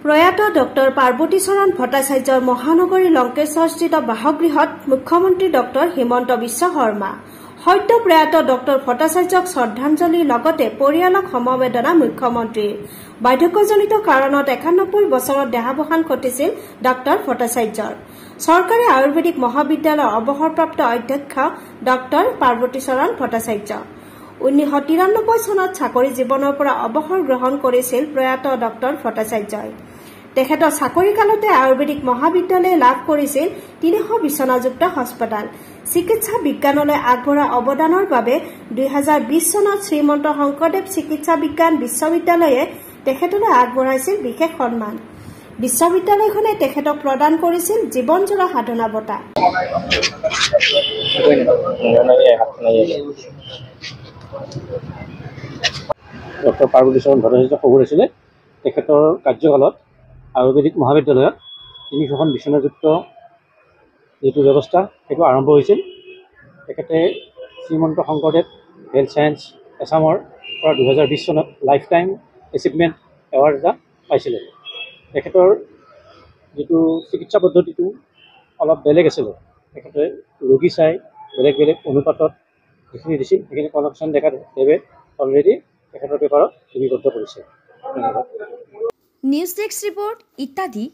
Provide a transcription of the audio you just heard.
প্ৰয়াত ডক্টৰ পাৰ্বতী চৰণ ভট্টাচাৰ্যৰ মহানগৰী লংকেশ্বৰস্থিত বাসগৃহত মুখ্যমন্ত্ৰী ডক্টৰ হিমন্ত বিশ্ব শৰ্মা সদ্য প্ৰয়াত ডক্টৰ ভট্টাচাৰ্যক শ্ৰদ্ধাঞ্জলিৰ লগতে পৰিয়ালক সমবেদনা মুখ্যমন্ত্ৰীৰ বাৰ্ধক্যজনিত কাৰণত ৯১ বছৰত দেহাৱসান ঘটিছিল ডক্টৰ ভট্টাচাৰ্যৰ চৰকাৰী আয়ুৰ্বেদিক মহাবিদ্যালয়ৰ অৱসৰপ্ৰাপ্ত অধ্যক্ষ ডক্টৰ পাৰ্বতী চৰণ ভট্টাচাৰ্য ১৯৯৩ চনত চাকৰি জীৱনৰ পৰা অৱসৰ গ্ৰহণ কৰিছিল প্ৰয়াত ডক্টৰ ভট্টাচাৰ্যই তেখেতৰ চাকৰি কালতে আয়ুৰ্বেদিক মহাবিদ্যালয়ে লাভ কৰিছিল ৩০০ বিচনাযুক্ত হাস্পতাল চিকিৎসা বিজ্ঞানলৈ আগবঢ়া অৱদানৰ বাবে ২০২০ চনত শ্ৰীমন্ত শংকৰদেৱ চিকিৎসা বিজ্ঞান বিশ্ববিদ্যালয়ে তেখেতলৈ আগবঢ়াইছিল বিশেষ সন্মান বিশ্ববিদ্যালয়খনে তেখেতক প্ৰদান কৰিছিল জীৱনজোৰা সাধনা বঁটা ডক্টৰ পাৰ্বতী চৰণ ভট্টাচাৰ্য শহুৰ আছিলে তেখেতৰ কাৰ্যকালত আয়ুৰ্বেদিক মহাবিদ্যালয়ত ৩০০খন বিচনাযুক্ত যিটো ব্যৱস্থা সেইটো আৰম্ভ হৈছিল তেখেতে শ্ৰীমন্ত শংকৰদেৱ হেল্থ ছায়েন্স এছামৰ পৰা ২০২০ চনত লাইফ টাইম এচিভমেণ্ট এৱাৰ্ড এটা পাইছিলে তেখেতৰ যিটো চিকিৎসা পদ্ধতিটো অলপ বেলেগ আছিলে তেখেতে ৰোগী চাই বেলেগ বেলেগ অনুপাতত যিখিনি দিছিল সেইখিনি কনকশ্যন দেখা দেৱে অলৰেডি তেখেতৰ পেপাৰত লিপিবদ্ধ কৰিছে। নিউজ ডেস্ক ৰিপোৰ্ট ইত্যাদি